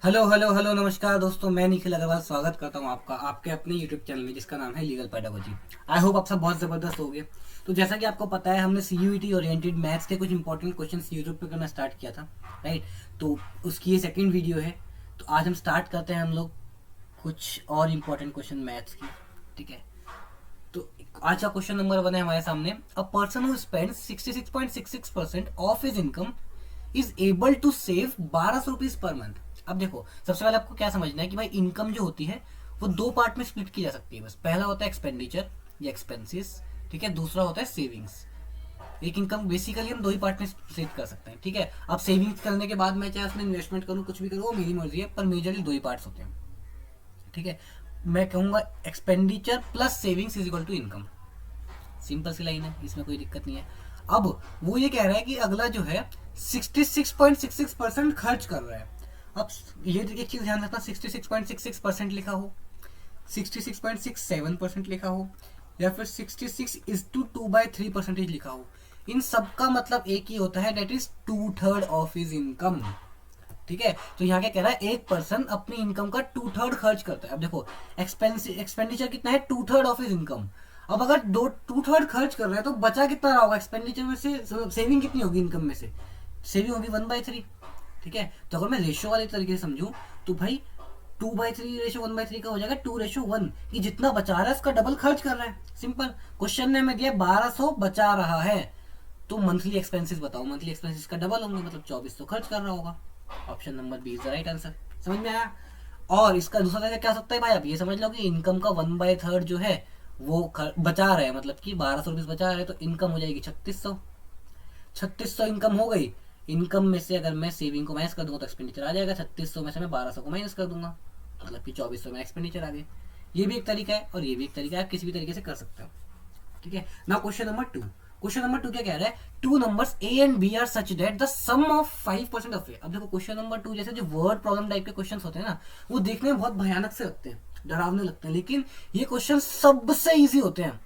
Hello hello hello नमस्कार दोस्तों, मैं निखिल अग्रवाल स्वागत करता हूं आपका आपके अपने यूट्यूब चैनल में जिसका नाम है लीगल पेडागोजी। आई होप आप सब बहुत ज़बरदस्त हो गए। तो जैसा कि आपको पता है, हमने सीयूईटी ओरिएंटेड मैथ्स के कुछ इंपॉर्टेंट क्वेश्चंस यूट्यूब पे करना स्टार्ट किया था, राइट। तो उसकी ये सेकंड वीडियो है। तो आज हम स्टार्ट करते हैं हम लोग कुछ और इम्पोर्टेंट क्वेश्चन मैथ्स की, ठीक है। तो आज का क्वेश्चन नंबर 1 है हमारे सामने। A person who spend 66.66% of his income is able to save 1200 rupees per month. अब देखो, सबसे पहले आपको क्या समझना है कि भाई इनकम जो होती है वो दो पार्ट में स्प्लिट की जा सकती है। बस पहला होता है एक्सपेंडिचर या एक्सपेंसेस, ठीक है। दूसरा होता है सेविंग्स। एक इनकम बेसिकली हम दो ही पार्ट में स्प्लिट कर सकते हैं, ठीक है। अब सेविंग्स करने के बाद मैं चाहे उसमें इन्वेस्टमेंट करूँ, कुछ भी करूँ, वो मेरी मर्जी है, पर मेजरली दो ही पार्ट्स होते हैं, ठीक है। मैं कहूंगा expenditure plus savings is equal to income. Simple सी लाइन है, इसमें कोई दिक्कत नहीं है। अब वो ये कह रहा है कि अगला जो है 66.66% खर्च कर रहा है। अब ये एक चीज ध्यान रखना, 66.66% लिखा हो, 66.67% लिखा हो, या फिर 66:2/3% लिखा हो, इन सब का मतलब एक ही होता है, that is 2/3 of his income, ठीक है। तो यहाँ क्या कह रहा है, एक पर्सन अपनी इनकम का 2/3 खर्च करता है। अब देखो, एक्सपेंडिचर कितना है, 2/3 ऑफ हिज इनकम। अब अगर 2/3 खर्च कर रहे हैं तो बचा कितना रहा होगा एक्सपेंडिचर में से, सेविंग कितनी होगी इनकम में से, सेविंग होगी 1/3, ठीक है। तो अगर मैं रेशियो वाले तरीके से समझूं तो भाई 2/3 रेशियो 1/3 का हो जाएगा 2:1, कि जितना बचा रहा है उसका डबल खर्च कर रहा है। सिंपल क्वेश्चन ने हमें दिया 1200 बचा रहा है, तो मंथली एक्सपेंसेस बताओ, मंथली एक्सपेंसेस का डबल होंगे, मतलब 2400 खर्च कर रहा होगा। Option number B is the right answer. समझ में आया। और इसका दूसरा तरीका क्या हो सकता है भाई, आप ये समझ लो कि इनकम का 1/3 जो है वो बचा रहे हैं, मतलब कि 1200 रुपीज बचा रहे हैं, तो इनकम हो जाएगी 3600। 3600 इनकम हो गई। इनकम में से अगर मैं सेविंग को माइनस कर दूंगा तो एक्सपेंडिचर आ जाएगा, 3600 में से मैं 1200 को माइनस कर दूंगा, मतलब कि 2400 में एक्सपेंडिचर आ गए। ये भी एक तरीका है और ये भी एक तरीका है, आप किसी भी तरीके से कर सकते हो, ठीक है ना। क्वेश्चन नंबर 2 क्या कह रहा है, two numbers A and B are such that the sum of 5% of A. अब देखो, क्वेश्चन नंबर 2 जैसे जो वर्ड प्रॉब्लम टाइप के क्वेश्चन होते हैं ना, वो देखने में बहुत भयानक से लगते हैं, डरावने लगते हैं, लेकिन ये क्वेश्चन सबसे इजी होते हैं।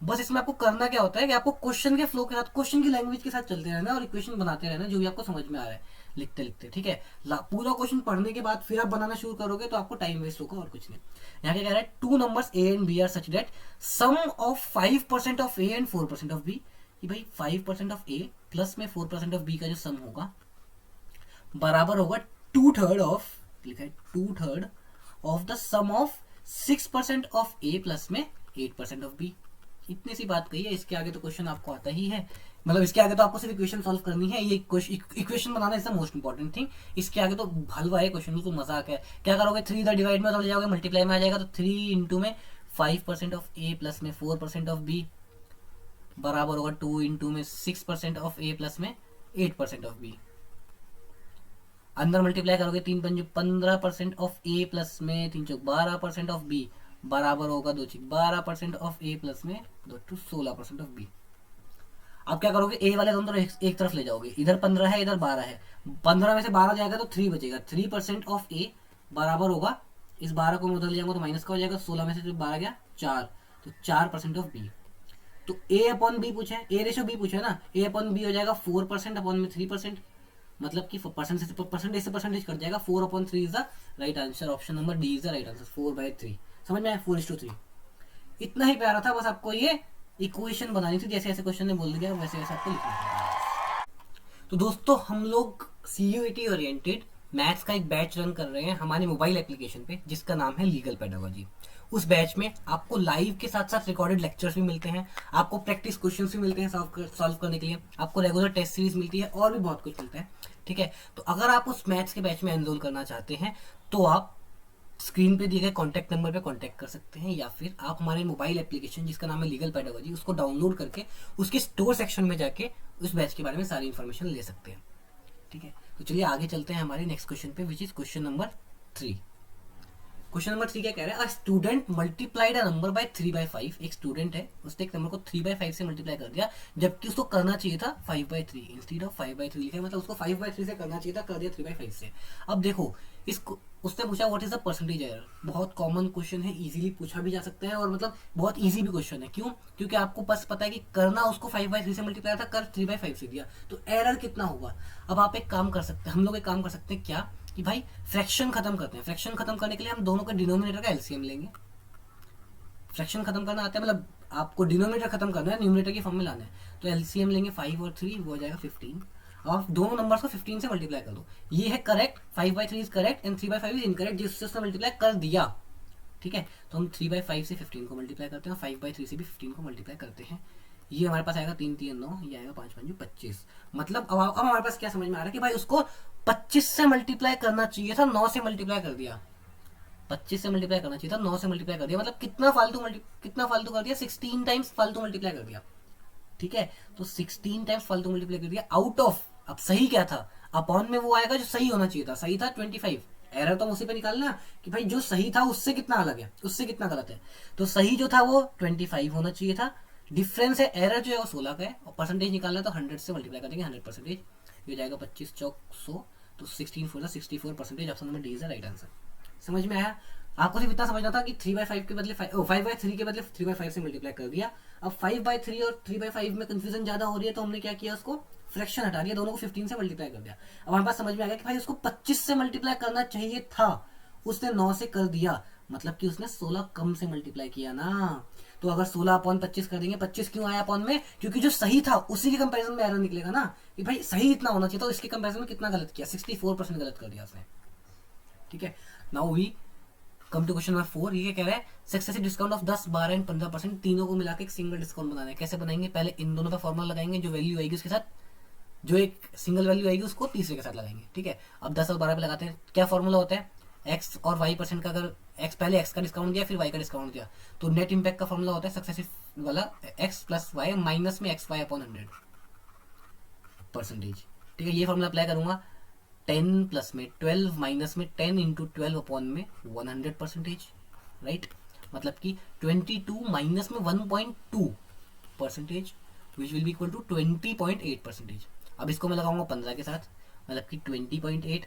बस इसमें आपको करना क्या होता है कि आपको क्वेश्चन के फ्लो के साथ, क्वेश्चन की लैंग्वेज के साथ चलते रहना और इक्वेशन बनाते रहना, जो भी आपको समझ में आ रहा है लिखते लिखते, ठीक है। पूरा क्वेश्चन पढ़ने के बाद फिर आप बनाना शुरू करोगे तो आपको टाइम वेस्ट होगा और कुछ नहीं। यहाँ क्या कह रहा है, two numbers A and B are such that sum of 5% of A and 4% of B. कि भाई 5% ऑफ ए प्लस में 4% ऑफ बी का जो सम होगा बराबर होगा 2/3 ऑफ, लिखा है 2/3 of the sum of 6% of A plus में 8% ऑफ बी। इतनी सी बात कही है, इसके आगे तो क्वेश्चन आपको आता ही है, मतलब इसके आगे तो आपको सिर्फ इक्वेशन सॉल्व करनी है। ये equation banana is the most important thing. इसके आगे तो हलवा है क्वेश्चन, तो मजाक है। क्या करोगे, 3 इधर डिवाइड में चले जाओगे, मल्टीप्लाई में आ जाएगा, तो 3 इंटू में 5% ऑफ ए प्लस में 4% ऑफ बी बराबर होगा 2 इंटू में 6% ऑफ ए प्लस में 8% ऑफ बी। अंदर मल्टीप्लाई करोगे, 3×5 = 15% ऑफ ए प्लस में 3×4 12% ऑफ बी बराबर होगा 2×6 12% ऑफ ए प्लस में 2×2 16% ऑफ बी। अब क्या करोगे, ए वाले दोनों एक तरफ ले जाओगे, इधर 15 है इधर 12 है, 15 में से 12 जाएगा तो 3 बचेगा, 3% ऑफ ए बराबर होगा, इस 12 को मैं उधर ले जाऊंगा तो माइनस का हो जाएगा, 16 में से जो 12 गया 4, तो 4% ऑफ बी। तो ए अपॉन बी पूछे, ए रेशो बी पूछे ना, ए अपॉन बी हो जाएगा 4% अपॉन में 3%, मतलब कि परसेंटेज से परसेंटेज कट जाएगा, 4/3 is the right answer. Option number D is the right answer, 4/3। समझ में आया, 4:3। इतना ही प्यारा था, बस आपको ये इक्वेशन बनानी थी, जैसे ऐसे क्वेश्चन ने बोल दिया वैसे वैसे आपको लिखना था। तो दोस्तों, हम लोग सीयूईटी ओरिएंटेड मैथ्स का एक बैच रन कर रहे हैं हमारे मोबाइल एप्लीकेशन पे, जिसका नाम है लीगल पेडागोजी। उस बैच में आपको लाइव के साथ साथ रिकॉर्डेड लेक्चर्स भी मिलते हैं, आपको प्रैक्टिस क्वेश्चंस भी मिलते हैं सॉल्व करने के लिए, आपको रेगुलर टेस्ट सीरीज मिलती है और भी बहुत कुछ मिलता है, ठीक है। तो अगर आप उस मैथ्स के बैच में एनरोल करना चाहते हैं तो आप स्क्रीन पे दिए गए कॉन्टैक्ट नंबर पे कॉन्टैक्ट कर सकते हैं, या फिर आप हमारे मोबाइल एप्लीकेशन जिसका नाम है लीगल पेडागोजी, उसको डाउनलोड करके उसके स्टोर सेक्शन में जाके उस बैच के बारे में सारी इन्फॉर्मेशन ले सकते हैं, ठीक है। तो चलिए आगे चलते हैं हमारे नेक्स्ट क्वेश्चन पे, which is question number 3। Question number 3 क्या कह रहा है, a student multiplied a number by 3/5। एक स्टूडेंट है, उसने एक नंबर को 3/5 से मल्टीप्लाई कर दिया, जबकि उसको करना चाहिए था 5/3, इंस्टीड ऑफ 5/3 लिखा है, मतलब उसको 5/3 से करना चाहिए था, कर दिया 3/5 से। अब देखो, इसको उसने पूछा what is the percentage error. बहुत कॉमन क्वेश्चन है, इजीली पूछा भी जा सकता है और मतलब बहुत इजी भी क्वेश्चन है। क्यों? क्योंकि आपको बस पता है कि करना उसको 5/3 से मल्टीप्लाई था, कर 3/5 से दिया, तो एरर कितना होगा। अब आप एक काम कर सकते हैं, हम लोग एक काम कर सकते हैं क्या, कि भाई फ्रैक्शन खत्म करते हैं, फ्रैक्शन खत्म करने के लिए हम दोनों के डिनोमिनेटर का एलसीएम लेंगे। फ्रैक्शन खत्म करना आता है, मतलब आपको डिनोमिनेटर खत्म करना है, न्यूमरेटर की फॉर्म में लाना है। तो एलसीएम लेंगे 5 और 3, वो हो जाएगा 15। अब आप दोनों नंबर्स को 15 से मल्टीप्लाई कर दो, ये है correct, 5/3 is correct and 3/5 is incorrect, जिससे उसने मल्टीप्लाई कर दिया। ठीक है, तो हम 3/5 से 15 को मल्टीप्लाई करते हैं, 5/3 से भी 15 को मल्टीप्लाई करते हैं। ये हमारे पास आएगा 3 3 9, ये आएगा 5 5 25। मतलब अब हमारे पास क्या समझ में आ रहा है कि भाई उसको 25 से मल्टीप्लाई करना चाहिए था, 9 से मल्टीप्लाई कर दिया। 25 से मल्टीप्लाई करना चाहिए था, 9 से मल्टीप्लाई कर दिया। मतलब कितना फालतू कर दिया, 16 टाइम्स फालतू मल्टीप्लाई कर दिया। ठीक है, तो 16 टाइम्स फालतू मल्टीप्लाई कर दिया आउट ऑफ, अब सही क्या था, अपॉन में वो आएगा जो सही होना चाहिए था, सही था 25। एरर तो उसी पे निकालना कि भाई जो सही था उससे कितना अलग है, उससे कितना गलत है। तो सही जो था वो 25 होना चाहिए था, डिफरेंस है, एरर जो है वो 16 का है, और परसेंटेज निकालना तो 100 से मल्टीप्लाई कर देंगे, 100%। ये हो जाएगा 25 चौक 100, तो 16 4 64%। Option number D is the right answer. समझ में आया? आपको सिर्फ इतना समझना था कि 3/5 के बदले 5/3 के बदले 3/5 से मल्टीप्लाई कर दिया। अब 5/3 और 3/5 में कंफ्यूजन ज्यादा हो रही है, तो हमने क्या किया, उसको फ्रैक्शन हटा दिया, दोनों को 15 से मल्टीप्लाई कर दिया। अब हमारे पास समझ में आ गया कि भाई उसको 25 से मल्टीप्लाई करना चाहिए था, उसने 9 से कर दिया, मतलब कि उसने 16 कम से मल्टीप्लाई किया ना। तो अगर 16/25 कर देंगे, 25 क्यों आया अपॉन में, क्योंकि जो सही था उसी के कंपैरिजन में एरर निकलेगा ना, कि भाई सही इतना होना चाहिए, तो इसके कंपैरिजन में कितना गलत किया, 64% गलत कर दिया उसने। ठीक है, now we come to question number 4। ये कह रहा है सक्सेसिव डिस्काउंट ऑफ 10, 12 एंड 15%, तीनों को मिलाकर एक सिंगल डिस्काउंट बनाना है। कैसे बनाएंगे, पहले इन दोनों का फॉर्मूला लगाएंगे, जो वैल्यू आएगी उसके साथ, जो एक सिंगल वैल्यू आएगी उसको तीसरे के साथ लगाएंगे। ठीक है, अब 10 और 12 पे लगाते हैं। क्या फॉर्मूला होता है, एक्स और वाई परसेंट का, अगर एक्स पहले एक्स का डिस्काउंट दिया फिर वाई का डिस्काउंट दिया, तो नेट इम्पैक्ट का फॉर्मूला होता है सक्सेसिव वाला एक्स प्लस वाई माइनस में एक्स वाई अपॉन 100%। ठीक है, ये फॉर्मूला अप्लाई करूंगा, 10 प्लस में 12 माइनस में 10 इंटू 12 अपॉन में 100%, राइट। मतलब कि 22 माइनस में 1.2%, which will be equal to 20.8%। अब इसको मैं लगाऊंगा 15 के साथ, मतलब कि 20.8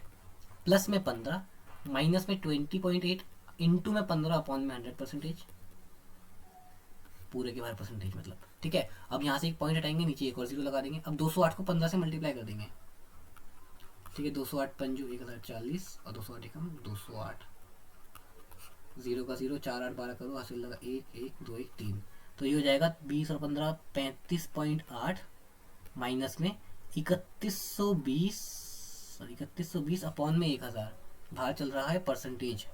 प्लस में 15 माइनस में 20.8 इंटू में 15 अपॉन में 100%, पूरे के बाहर परसेंटेज मतलब। ठीक है, अब यहाँ से एक पॉइंट हटाएंगे, नीचे एक और जीरो लगा देंगे। अब 208 को 15 से मल्टीप्लाई कर देंगे। ठीक है, 208 पंजू 1040 और 208 एकम 208, 0 का 0, 4 8 12 करो, हासिल लगा 1 1 2 1 3, तो ये हो जाएगा 20 और 15 35.8 माइनस में 3120 अपॉन में 1000, बाहर चल रहा है परसेंटेज।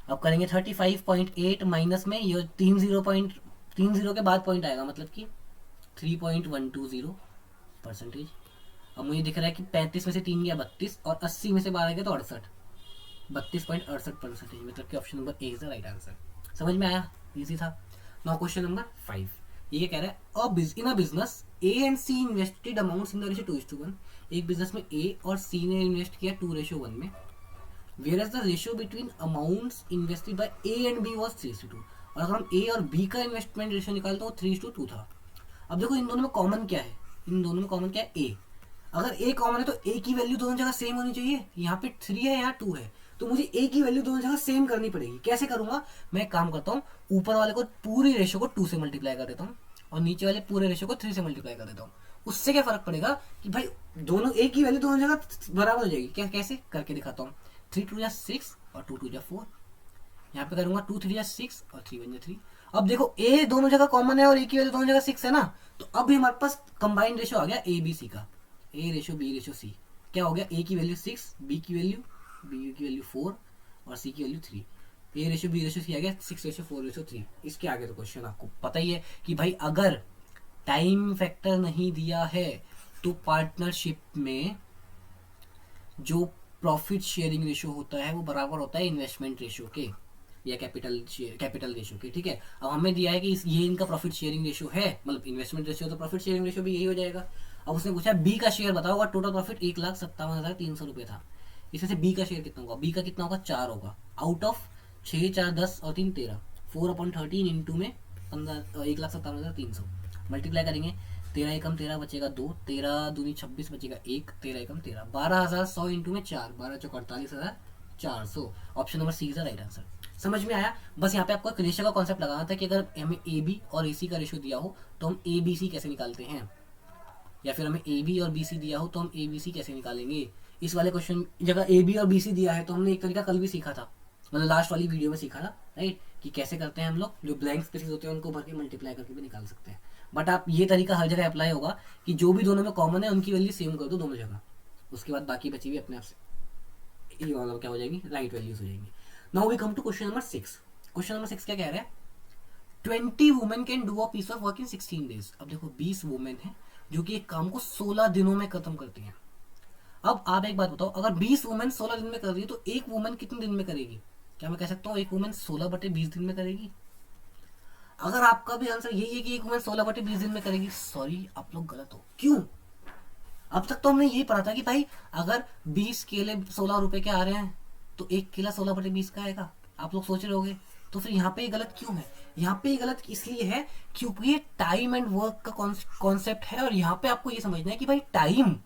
अब करेंगे 35.8 माइनस में ये 30 के बाद पॉइंट आएगा, मतलब कि 3.120%। अब मुझे दिख रहा है कि 35 में से 3 गया 32 और 80 में से 12 गया तो 68, 32.68%, मतलब कि option number A is the right answer. समझ में आया, इजी था। नाउ क्वेश्चन नंबर 5, ये कह रहा है in a business A and C invested amounts in the ratio 2:1। एक बिजनेस में ए और सी ने इन्वेस्ट किया 2:1 में, where the ratio between amounts invested by A and B was 3:2। और अगर हम ए और बी का इन्वेस्टमेंट रेशियो निकालते तो 3:2 था। अब देखो इन दोनों में कॉमन क्या है, इन दोनों में कॉमन क्या है, ए। अगर ए कॉमन है तो ए की वैल्यू दोनों जगह सेम होनी चाहिए, यहाँ पे 3 है यहाँ 2 है, तो मुझे ए की वैल्यू दोनों जगह सेम करनी पड़ेगी। कैसे करूंगा, मैं काम करता हूँ, ऊपर वाले को पूरी रेशियो को 2 से मल्टीप्लाई कर देता हूँ और नीचे वाले पूरे रेशियो को 3 से मल्टीप्लाई कर देता हूँ। उससे क्या फर्क पड़ेगा कि भाई दोनों ए की वैल्यू दोनों जगह बराबर हो जाएगी। क्या, कैसे करके दिखाता हूँ, 3 2 6 और 2 2 4, यहाँ पे करूंगा 2 3 6 और 3 1 3। अब देखो ए दोनों जगह कॉमन है और ए की वैल्यू दोनों जगह 6 है ना, तो अब भी हमारे पास कंबाइंड रेशियो आ गया ए बी सी का, A ratio B ratio C. क्या हो गया, ए की वैल्यू 6, बी की वैल्यू 4 और सी की value 3। A ratio B ratio C आ गया 6:4:3। इसके आगे तो क्वेश्चन आपको पता ही है कि भाई अगर टाइम फैक्टर नहीं दिया है तो पार्टनरशिप में जो प्रॉफिट शेयरिंग रेशियो होता है वो बराबर होता है इन्वेस्टमेंट रेशियो के या कैपिटल रेशियो के। ठीक है, अब हमें दिया है कि ये इनका प्रॉफिट शेयरिंग रेशियो है, मतलब इन्वेस्टमेंट रेशियो तो प्रॉफिट शेयरिंग रेशियो भी यही हो जाएगा। अब उसने पूछा बी का शेयर बताओ, टोटल प्रॉफिट 1,57,300 रुपये था, इसमें से बी का शेयर कितना होगा, बी का कितना होगा 4 होगा, आउट ऑफ 6 4 10 और 3 13, 4/13 इंटू में 1,57,300 मल्टीप्लाई करेंगे, 13 एकम 13 बचेगा 2, 13 दूनी 26 बचेगा 1, 13 एकम 13, 12,100 इंटू में 4, 12 चौक 48,400। Option number C is the right answer. समझ में आया, बस यहाँ पे आपको एक रेशियो का कॉन्सेप्ट लगाना था कि अगर हमें ए बी और ए सी का रेशियो दिया हो तो हम ए बी सी कैसे निकालते हैं, या फिर हमें ए बी और बी सी दिया हो तो हम ए बी सी कैसे निकालेंगे। इस वाले क्वेश्चन जगह ए बी और बी सी दिया है तो हमने एक तरीका कल भी सीखा था, मतलब लास्ट वाली वीडियो में सीखा था, राइट, कि कैसे करते हैं हम लोग जो ब्लैंक स्पेसेस होते हैं उनको भर के मल्टीप्लाई करके भी निकाल सकते हैं। बट आप ये तरीका हर जगह अप्लाई होगा कि जो भी दोनों में कॉमन है उनकी वैल्यू सेम कर दो दोनों जगह, उसके बाद बाकी बची हुई अपने आप से ये वाला क्या हो जाएगी, राइट वैल्यूज हो जाएंगी। Now we come to question number 6। Question number 6 क्या कह रहा है, 20 women can do a piece of work in 16 days. अब देखो 20 वुमेन है जो कि एक काम को 16 दिनों में खत्म करती हैं। अब आप एक बात बताओ, अगर 20 वुमेन 16 दिन में कर रही है तो एक वुमेन कितने दिन में करेगी? क्या मैं कह सकता हूँ एक वुमेन 16/20 दिन में करेगी? अगर आपका भी आंसर यही है कि एक वुमेन 16/20 दिन में करेगी, सॉरी आप लोग गलत हो। क्यों? अब तक तो हमने यही पढ़ा था कि भाई अगर 20 केले 16 रुपए के आ रहे हैं तो एक केला 16/20 का आएगा। आप लोग सोच रहे होगे तो फिर यहाँ पे गलत क्यों है? यहाँ पे गलत इसलिए है क्योंकि ये टाइम एंड वर्क का कॉन्सेप्ट है, और यहाँ पे आपको ये समझना है कि भाई टाइम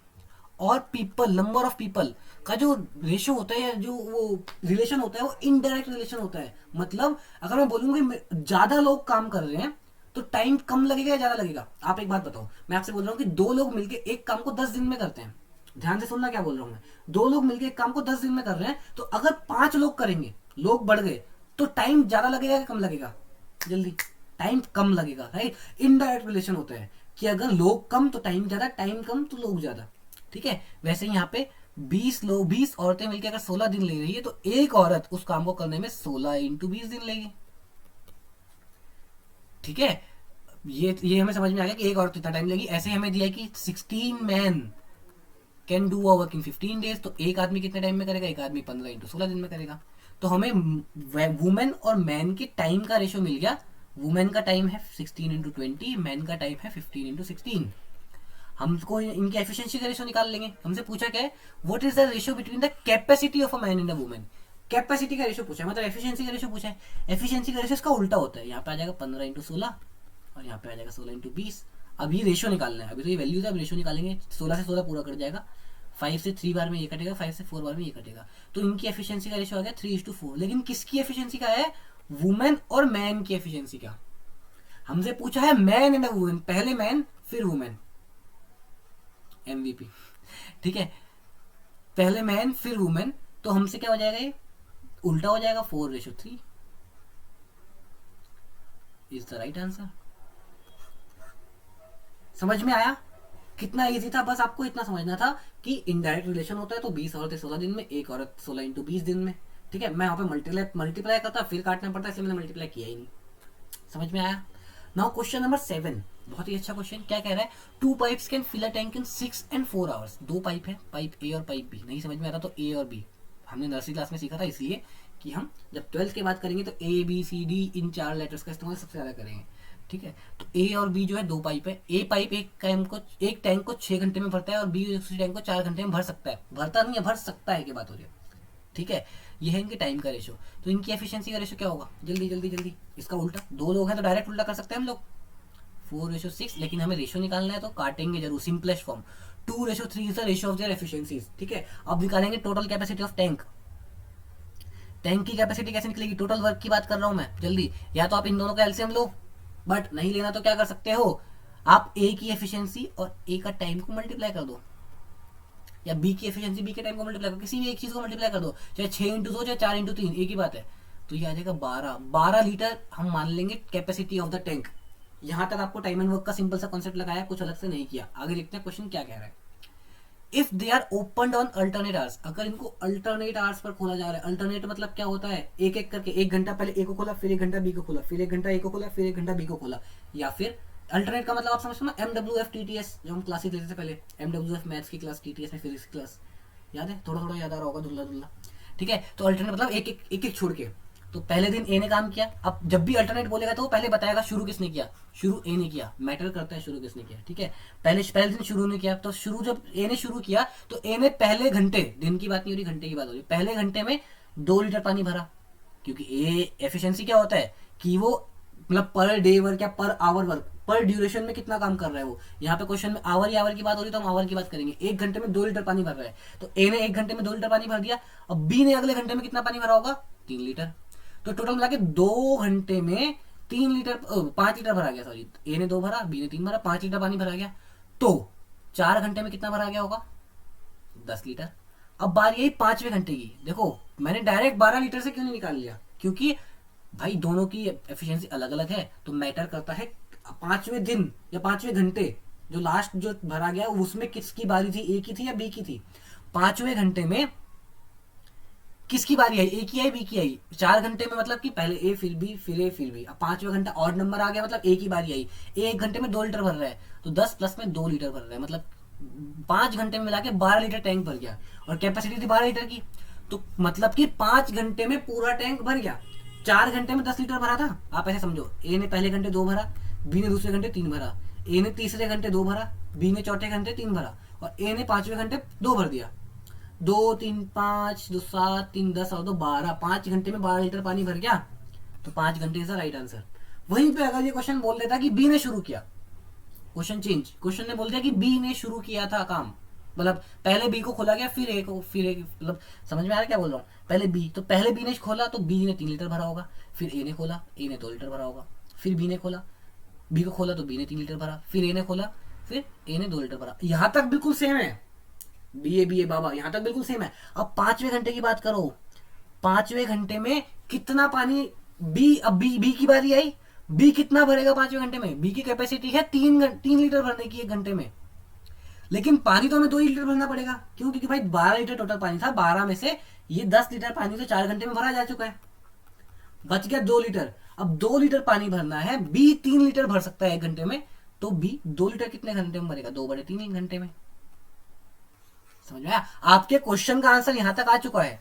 और पीपल, नंबर ऑफ पीपल का जो रेशियो होता है, जो वो रिलेशन होता है, वो इनडायरेक्ट रिलेशन होता है। मतलब अगर मैं बोलूंगा ज्यादा लोग काम कर रहे हैं तो टाइम कम लगेगा या ज्यादा लगेगा? आप एक बात बताओ, मैं आपसे बोल रहा हूँ कि दो लोग मिलकर एक काम को 10 दिन में करते हैं, ध्यान से सुनना क्या बोल रहा हूँ मैं, दो लोग मिलकर एक काम को 10 दिन में कर रहे हैं, तो अगर 5 लोग करेंगे, लोग बढ़ गए, तो टाइम ज्यादा लगेगा या कम लगेगा? जल्दी, टाइम कम लगेगा, राइट। इनडायरेक्ट रिलेशन होता है कि अगर लोग कम तो टाइम ज्यादा, टाइम कम तो लोग ज्यादा, ठीक है। वैसे यहाँ पे 20 औरतें मिलकर अगर 16 दिन ले रही है तो एक औरत उस काम को करने में 16 × 20 दिन लेगी, ठीक है। ये हमें समझ में आ गया कि एक औरत इतना टाइम लेगी। ऐसे हमें दिया कि 16 man can do work in 15 days, तो एक आदमी कितने टाइम में करेगा? एक आदमी 15 × 16 दिन में करेगा। तो हमें वुमेन और मैन के टाइम का रेशियो मिल गया। वुमेन का टाइम है 16 × 20, मैन का टाइम है 15 × 16। हमको इनकी एफिशिएंसी का रेशियो निकाल लेंगे। हमसे पूछा क्या है, what is the ratio between the capacity of a man and a women. Capacity का रेशियो पूछा है, मतलब एफिशिएंसी का रेशियो पूछा है। एफिशिएंसी का रेशियो इसका उल्टा होता है, यहाँ पे आ जाएगा 15 × 16 और यहाँ पे आ जाएगा 16 × 20। अब ये रेशियो निकालना है, अभी तो ये वैल्यूज है, अब रेशियो निकालेंगे। 16 से 16 पूरा कट जाएगा, 5 से 3 बार में ये कटेगा, 5 से 4 बार में ये कटेगा, तो इनकी एफिशिएंसी का रेशियो आ गया 3:4। लेकिन किसकी एफिशिएंसी का है? वुमेन और मैन की एफिशिएंसी का। हमसे पूछा है मैन एंड वुमेन, पहले मैन फिर वुमेन, MVP, ठीक है, पहले मैन फिर वुमेन। तो हमसे क्या हो जाएगा, ये उल्टा हो जाएगा, 4:3 इज द राइट आंसर। समझ में आया? कितना इजी था, बस आपको इतना समझना था कि इनडायरेक्ट रिलेशन होता है तो 20 औरतें 16 दिन में, एक औरत 16 × 20 दिन में, ठीक है। मैं यहाँ पे मल्टीप्लाई करता फिर काटना पड़ता, इसलिए मैंने मल्टीप्लाई किया ही नहीं। समझ में आया? नाउ क्वेश्चन नंबर 7, बहुत ही अच्छा क्वेश्चन। क्या कह रहा है, 2 pipes can fill a tank in 6 and 4 hours। 2 pipe है, पाइप ए और पाइप बी। नहीं समझ में आता तो ए और बी हमने नर्सरी क्लास में सीखा था, इसलिए कि हम जब 12th की बात करेंगे तो ABCD इन 4 लेटर्स का इस्तेमाल सबसे ज्यादा करेंगे, ठीक है। तो ए और बी जो है 2 पाइप है। ए पाइप एक टैंक को 6 घंटे में भरता है और बी दूसरी टैंक को 4 घंटे में भर सकता है। भरता नहीं है, भर सकता है की बात हो रही है, ठीक है। ये है इनके टाइम का रेशियो। तो इनकी एफिशिएंसी का रेशियो क्या होगा? जल्दी जल्दी जल्दी, इसका उल्टा। 2 लोग हैं तो डायरेक्ट उल्टा कर सकते हैं हम लोग, 4:6, लेकिन हमें रेशियो निकालना है तो काटेंगे जरूर, simplest form 2:3 is the ratio of their efficiencies, ठीक है। अब निकालेंगे total capacity of tank. Tank की कैपेसिटी कैसे निकलेगी? टोटल वर्क की बात कर रहा हूं मैं, जल्दी। या तो आप इन दोनों का एलसीएम लो, बट नहीं लेना तो क्या कर सकते हो, आप ए की एफिशिएंसी और ए का टाइम को मल्टीप्लाई कर दो, या बी की एफिशिएंसी बी के टाइम को मल्टीप्लाई कर, किसी भी एक चीज को मल्टीप्लाई कर दो, चाहे 6 × 2 चाहे 4 × 3, एक ही बात है। तो ये आ जाएगा 12 लीटर हम मान लेंगे कैपेसिटी ऑफ द टैंक। यहां तक आपको टाइम एंड वर्क का सिंपल सा कॉन्सेप्ट लगाया, कुछ अलग से नहीं किया। आगे देखते हैं क्वेश्चन क्या कह रहा है। If they are open on alternate hours, अगर इनको अल्टरनेट आवर्स पर खोला जा रहा है। अल्टरनेट मतलब क्या होता है, एक एक करके 1 घंटा पहले ए को खोला, फिर 1 घंटा बी को खोला, फिर 1 घंटा ए को खोला, फिर 1 घंटा बी को खोला। या फिर अल्टरनेट का मतलब आप समझते हो ना, MWF TTS जो हम क्लासेस लेते थे पहले, MWF मैथ्स की क्लास, TTS में फिजिक्स की क्लास, याद है? थोड़ा थोड़ा याद आ रहा होगा, धुल्ला धुल्ला, ठीक है। तो अल्टरनेट मतलब एक एक छोड़ के। तो पहले दिन ए ने काम किया, अब जब भी अल्टरनेट बोलेगा तो वो पहले बताएगा शुरू किसने किया। शुरू ए ने किया, मैटर करता है शुरू किसने किया, ठीक है। पहले दिन शुरू ने किया, तो शुरू जब ए ने शुरू किया तो ए ने पहले घंटे, दिन की बात नहीं हो रही, घंटे की बात हो रही, पहले घंटे में 2 लीटर पानी भरा। क्योंकि ए एफिशिएंसी क्या होता है कि वो मतलब पर डे वर्क या पर आवर वर्क, पर ड्यूरेशन में कितना काम कर रहा है वो। यहाँ पे क्वेश्चन में आवर या आवर की बात हो रही तो हम आवर की बात करेंगे। 1 घंटे में 2 लीटर पानी भर रहा है, तो ए ने 1 घंटे में 2 लीटर पानी भर दिया। अब बी ने अगले घंटे में कितना पानी भरा होगा? 3 लीटर। तो टोटल मिला के 2 घंटे में 5 लीटर भरा गया। सॉरी, ए ने 2 भरा, बी ने 3 भरा, 5 लीटर पानी भरा गया। तो 4 घंटे में कितना भरा गया होगा? 10 लीटर। अब बारी आई 5वें घंटे की। देखो मैंने डायरेक्ट 12 लीटर से क्यों नहीं निकाल लिया, क्योंकि भाई दोनों की एफिशिएंसी अलग अलग है, तो मैटर करता है 5वें दिन या 5वें घंटे जो लास्ट जो भरा गया उसमें किसकी बारी थी, ए की थी या बी की थी। 5वें घंटे में किसकी बारी आई, ए की आई बी की आई। 4 घंटे में मतलब कि पहले ए फिर बी फिर ए फिर बी। अब 5वां घंटा और नंबर आ गया, मतलब ए की बारी आई। ए 1 घंटे में 2 लीटर भर रहा है, तो 10 प्लस में 2 लीटर भर रहा है, मतलब 5 घंटे में मिला के 12 लीटर टैंक भर गया, और कैपेसिटी थी 12 लीटर की। तो मतलब कि 5 घंटे में पूरा टैंक भर गया। 4 घंटे में 10 लीटर भरा था। आप ऐसे समझो, ए ने पहले घंटे 2 भरा, बी ने दूसरे घंटे 3 भरा, ए ने तीसरे घंटे 2 भरा, बी ने चौथे घंटे 3 भरा, और ए ने 5वें घंटे 2 भर दिया। 2 3 5 2 7 3 10 और 2 12, 5 घंटे में 12 लीटर पानी भर गया। तो 5 घंटे इज द राइट आंसर। वहीं पे अगर ये क्वेश्चन बोल देता कि बी ने शुरू किया, क्वेश्चन चेंज, क्वेश्चन ने बोल दिया कि बी ने शुरू किया था काम, मतलब पहले बी को खोला गया फिर ए को, फिर ए, मतलब समझ में आ रहा है क्या बोल रहा हूँ। पहले बी, तो पहले बी ने खोला तो बी ने 3 लीटर भरा होगा, फिर ए ने खोला, ए ने 2 लीटर भरा होगा, फिर बी ने खोला, बी को खोला तो बी ने 3 लीटर भरा, फिर ए ने खोला, फिर ए ने 2 लीटर भरा। यहां तक बिल्कुल सेम है, बी ए बाबा, यहां तक बिल्कुल सेम है। अब 5वें घंटे की बात करो, 5वें घंटे में कितना पानी, बी, अब बी की बारी आई, बी कितना भरेगा 5वें घंटे में। बी की कैपेसिटी है 3 लीटर भरने की 1 घंटे में, लेकिन पानी तो हमें 2 लीटर भरना पड़ेगा, क्यों, क्योंकि भाई 12 लीटर टोटल पानी था, 12 में से ये 10 लीटर पानी तो 4 घंटे में भरा जा चुका है, बच गया 2 लीटर। अब 2 लीटर पानी भरना है, बी 3 लीटर भर सकता है 1 घंटे में, तो बी 2 लीटर कितने घंटे में भरेगा, 2/3 घंटे में। समझ में आया? आपके क्वेश्चन का आंसर यहां तक आ चुका है,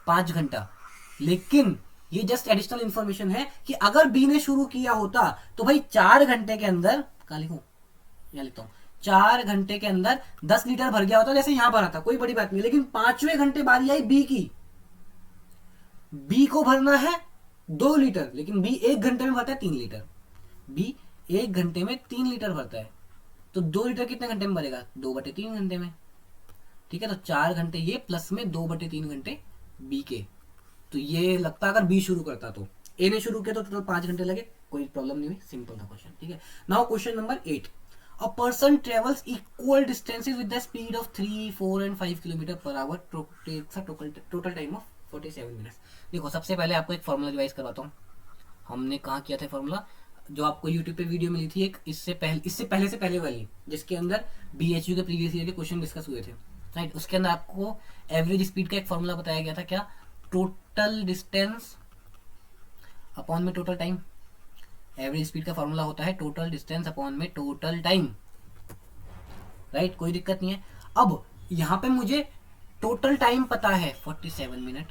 5 घंटा। लेकिन ये जस्ट एडिशनल इंफॉर्मेशन है कि अगर बी ने शुरू किया होता तो भाई 4 घंटे के अंदर, कहा लिखूं, यहां लिखता हूं, 4 घंटे के अंदर 10 लीटर भर गया होता, जैसे यहां भरा था, कोई बड़ी बात नहीं। लेकिन 5वें घंटे बारी आई बी की, बी को भरना है 2 लीटर, लेकिन बी 1 घंटे में भरता है 3 लीटर। बी 1 घंटे में 3 लीटर भरता है, तो 2 लीटर कितने घंटे में भरेगा, 2/3 घंटे में। ठीक है, तो 4 घंटे ये प्लस में 2/3 घंटे बी के। तो ये लगता अगर बी शुरू करता, तो ए ने शुरू किया तो टोटल 5 घंटे लगे, कोई प्रॉब्लम नहीं हुई, सिंपल था क्वेश्चन। ठीक है, now question number 8। A person travels equal distances with the speed of 3, 4 and 5 kilometre per hour, takes a total time of 47 minutes. देखो सबसे पहले आपको एक फॉर्मूला रिवाइज करवाता हूँ। हमने कहाँ किया था फॉर्मूला, जो आपको यूट्यूब पे वीडियो मिली थी एक, इससे पहले वाली, जिसके अंदर BHU के प्रीवियस ईयर के क्वेश्चन डिस्कस हुए थे, राइट। उसके अंदर आपको एवरेज स्पीड का एक फॉर्मूला बताया गया था, क्या, टोटल डिस्टेंस अपॉन में टोटल टाइम। एवरेज स्पीड का फॉर्मूला होता है टोटल डिस्टेंस अपॉन में टोटल टाइम, राइट, कोई दिक्कत नहीं है। अब यहां पे मुझे टोटल टाइम पता है 47 मिनट,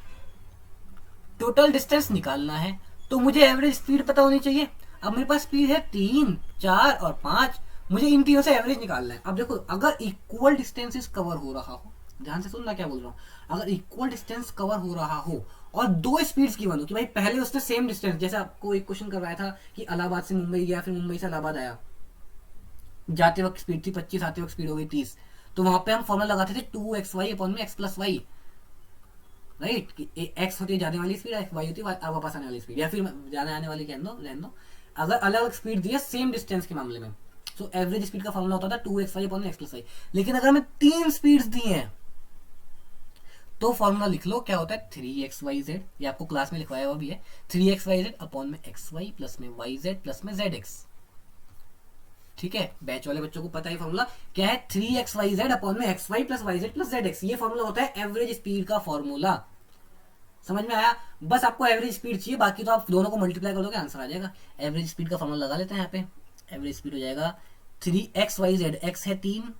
टोटल डिस्टेंस निकालना है, तो मुझे एवरेज स्पीड पता होनी चाहिए। अब मेरे पास स्पीड है 3, 4 और 5, मुझे इन तीनों से एवरेज निकालना है। अब देखो अगर इक्वल डिस्टेंसेस कवर हो रहा हो, ध्यान से सुनना क्या बोल रहा हूँ, अगर इक्वल डिस्टेंस कवर हो रहा हो और 2 स्पीड्स की बनो, कि भाई पहले उसने सेम डिस्टेंस, जैसे आपको एक क्वेश्चन करवाया था कि इलाहाबाद से मुंबई गया, फिर मुंबई से इलाहाबाद आया, जाते वक्त स्पीड थी 25, आते वक्त स्पीड हो गई 30, तो वहां पे हम फॉर्मूला लगाते थे 2xy अपॉन में x+y, राइट, कि एक्स होती है जाने वाली स्पीड, वाई होती है वापस आने वाली स्पीड, या फिर जाने आने वाली रहने दो। अगर अलग अलग स्पीड दी है सेम डिस्टेंस के मामले में, तो एवरेज स्पीड का फॉर्मूला होता था 2xy अपॉन में x+y। लेकिन अगर हमें 3 स्पीड्स दी हैं, तो फॉर्मूला लिख लो, क्या होता है 3xyz, ये आपको क्लास में लिखवाया हुआ भी है, 3xyz अपॉन में xy प्लस में yz प्लस में zx। ठीक है, बैच वाले बच्चों को पता है फॉर्मूला क्या है, 3xyz अपॉन में xy plus yz plus zx। ये फॉर्मूला होता है एवरेज स्पीड का फॉर्मूला। समझ में आया? बस आपको एवरेज स्पीड चाहिए, बाकी तो आप दोनों को मल्टीप्लाई कर दोगे आंसर आ जाएगा। एवरेज स्पीड का फॉर्मूला लगा लेते हैं यहाँ पे। एवरेज स्पीड हो जाएगा 3xyz, x है 3,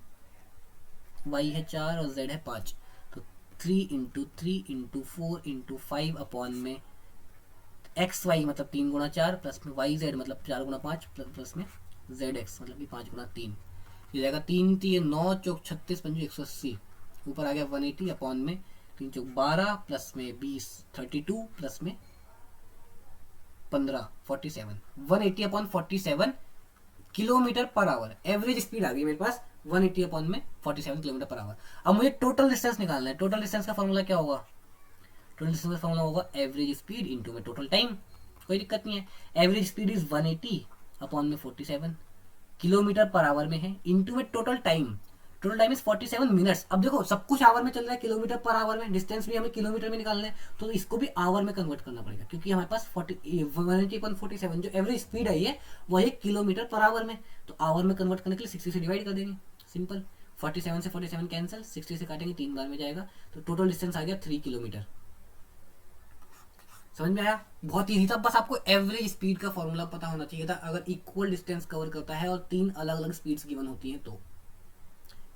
y है 4 और z है 5, तो 3 × 3 × 4 × 5 अपॉन में xy मतलब 3 × 4 प्लस में yz मतलब 4 × 5 प्लस में zx मतलब कि 5 × 3, ये जाएगा 3 3 9 चौक 36 पंजे 180, ऊपर आ गया 180 अपॉन में 3 चौक 12 प्लस में 20 32 प्लस में 15 47, 180 upon 47 kilometre per hour. Average speed आ गई मेरे पास 180 अपॉन में 47 किलोमीटर पर आवर। अब मुझे टोटल डिस्टेंस निकालना है। टोटल डिस्टेंस का फॉर्मूला क्या होगा, टोटल डिस्टेंस का फॉर्मूला होगा एवरेज स्पीड इनटू में टोटल टाइम। कोई दिक्कत नहीं है, एवरेज स्पीड इज 180 अपॉन में 47 किलोमीटर पर आवर में है, इनटू में total time. Total time is 47 minutes. अब देखो सब कुछ आवर में चल रहा है, किलोमीटर पर आवर में, डिस्टेंस भी हमें किलोमीटर में निकालना है, तो इसको भी आवर में कन्वर्ट करना पड़ेगा, क्योंकि हमारे पास 180.47 जो एवरेज स्पीड आई है वो है किलोमीटर पर आवर में, तो आवर में कन्वर्ट करने के लिए 60 से डिवाइड कर देंगे, सिंपल। 47 से 47 कैंसिल, 60 से काटेंगे 3 बार में जाएगा, तो टोटल डिस्टेंस आ गया 3 किलोमीटर। समझ में आया? बहुत ईजी था, बस आपको एवरेज स्पीड का फॉर्मूला पता होना चाहिए था अगर इक्वल डिस्टेंस कवर करता है और 3 अलग अलग स्पीड्स गिवन होती हैं तो।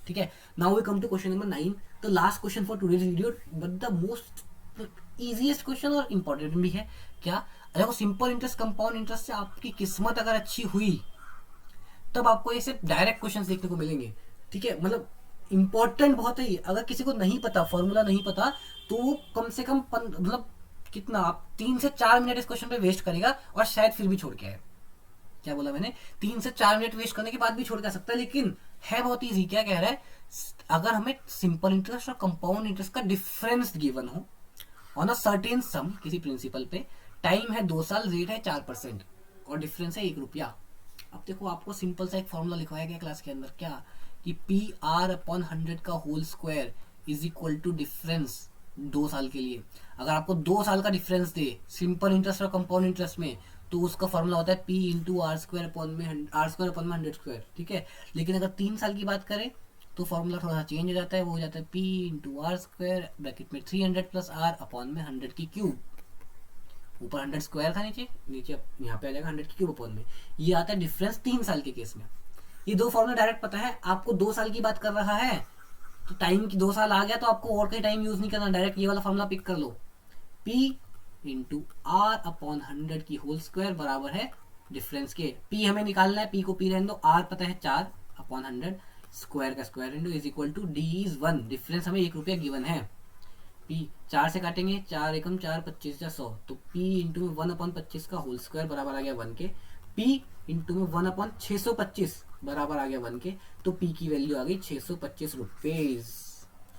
ठीक है, now we come to question number 9, the last question for today's video, but the most easiest question और इंपॉर्टेंट भी है। क्या? देखो, सिंपल इंटरेस्ट कंपाउंड इंटरेस्ट से आपकी किस्मत अगर अच्छी हुई तब आपको ऐसे डायरेक्ट क्वेश्चन देखने को मिलेंगे। ठीक है, मतलब इंपॉर्टेंट बहुत है। अगर किसी को नहीं पता, फॉर्मूला नहीं पता, तो वो कम से कम मतलब कितना, आप 3 से 4 मिनट इस क्वेश्चन पे वेस्ट करेगा और शायद फिर भी छोड़ के आए। क्या बोला मैंने? 3 से 4 मिनट वेस्ट करने के बाद भी छोड़ के आ सकता है, लेकिन है बहुत ईजी। क्या कह रहा है? अगर हमें सिंपल इंटरेस्ट और कंपाउंड इंटरेस्ट का डिफरेंस गिवन हो ऑन अ सर्टेन सम, किसी प्रिंसिपल पे, टाइम है 2 साल, रेट है 4% और डिफरेंस है 1 रुपया। अब देखो, आपको सिंपल सा एक फॉर्मूला लिखवाया गया क्लास के अंदर, क्या कि PR/100 का whole square is equal to difference 2 साल के लिए। अगर आपको 2 साल का डिफरेंस दे सिंपल इंटरेस्ट और कंपाउंड इंटरेस्ट में, तो उसका फॉर्मूला होता है P इंटू R² अपॉन में 100²। ठीक है, लेकिन अगर 3 साल की बात करें तो फॉर्मूला थोड़ा सा चेंज हो जाता है, वो हो जाता है P इंटू R² ब्रैकेट में 300 प्लस R अपॉन में 100 की क्यूब। ऊपर 100 स्क्वायर था, नीचे यहाँ पे आ जाएगा 100 की क्यूब अपॉन में। ये आता है डिफरेंस 3 साल के केस में। ये दो फॉर्मूला डायरेक्ट पता है आपको। 2 साल की बात कर रहा है तो टाइम की 2 साल आ गया, तो आपको और कहीं टाइम यूज नहीं करना, डायरेक्ट ये वाला फॉर्मूला पिक कर लो। P इंटू R अपॉन 100 की होल स्क्वायर बराबर है डिफरेंस के। P हमें निकालना है, P को P रहने दो, R पता है 4 अपॉन 100 स्क्वायर का square into is equal to D is 1। Difference हमें 1 रुपया गिवन है। P 4 से काटेंगे, 4 एकम 4, 25 या 100, तो P इंटू में 1 अपॉन 25 का होल स्क्वायर बराबर आ गया 1 के। P इंटू में 1 अपॉन 625 बराबर आ गया 1 के, तो P की वैल्यू आ गई 625 rupees.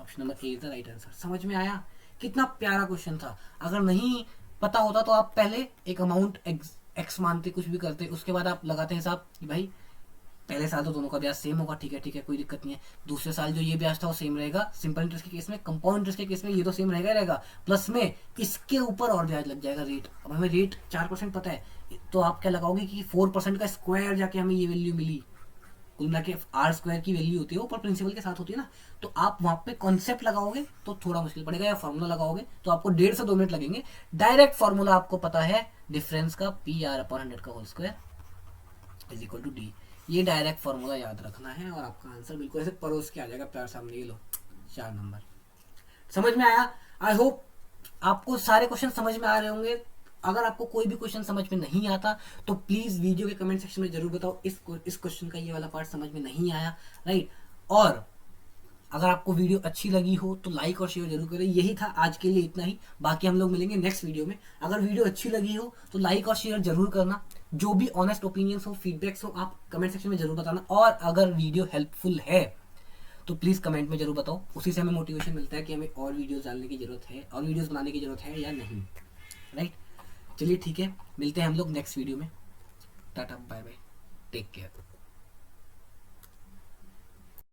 Option number A is the right answer. समझ में आया? कितना प्यारा क्वेश्चन था। अगर नहीं पता होता तो आप पहले एक अमाउंट एक्स मानते, कुछ भी करते, उसके बाद आप लगाते हिसाब कि भाई पहले साल तो दोनों का ब्याज सेम होगा, ठीक है कोई दिक्कत नहीं है। दूसरे साल जो ये ब्याज था वो सेम रहेगा सिंपल इंटरेस्ट के केस में, कंपाउंड इंटरेस्ट के केस में ये तो सेम रहेगा ही रहेगा, प्लस में इसके ऊपर और ब्याज लग जाएगा रेट। अब हमें रेट 4% पता है, तो आप क्या लगाओगे कि 4% का स्क्वायर जाके हमें ये वैल्यू मिली। कुल मिला के R² की वैल्यू होती है ऊपर प्रिंसिपल के साथ होती है ना, तो आप वहां पे कॉन्सेप्ट लगाओगे तो थोड़ा मुश्किल पड़ेगा, या फॉर्मूला लगाओगे तो आपको 1.5 से 2 मिनट लगेंगे। डायरेक्ट फॉर्मूला आपको पता है डिफरेंस का PR/100 का whole square is equal to D। ये डायरेक्ट फॉर्मूला याद रखना है और आपका आंसर बिल्कुल ऐसे परोस के आ जाएगा प्यार सामने। ये लो 4 नंबर। समझ में आया? आई होप आपको सारे क्वेश्चन समझ में आ रहे होंगे। अगर आपको कोई भी क्वेश्चन समझ में नहीं आता तो प्लीज वीडियो के कमेंट सेक्शन में जरूर बताओ इस क्वेश्चन का ये वाला पार्ट समझ में नहीं आया, राइट। और अगर आपको वीडियो अच्छी लगी हो तो लाइक और शेयर जरूर करें। यही था आज के लिए, इतना ही। बाकी हम लोग मिलेंगे नेक्स्ट वीडियो में। अगर वीडियो अच्छी लगी हो तो लाइक और शेयर जरूर करना। जो भी ऑनेस्ट ओपिनियंस हो, फीडबैक्स हो, आप कमेंट सेक्शन में जरूर बताना। और अगर वीडियो हेल्पफुल है तो प्लीज कमेंट में जरूर बताओ। उसी से हमें मोटिवेशन मिलता है कि हमें और वीडियोस डालने की जरूरत है और वीडियोस बनाने की जरूरत है या नहीं, राइट। चलिए ठीक है, मिलते हैं हम लोग नेक्स्ट वीडियो में। Tata bye bye, take care.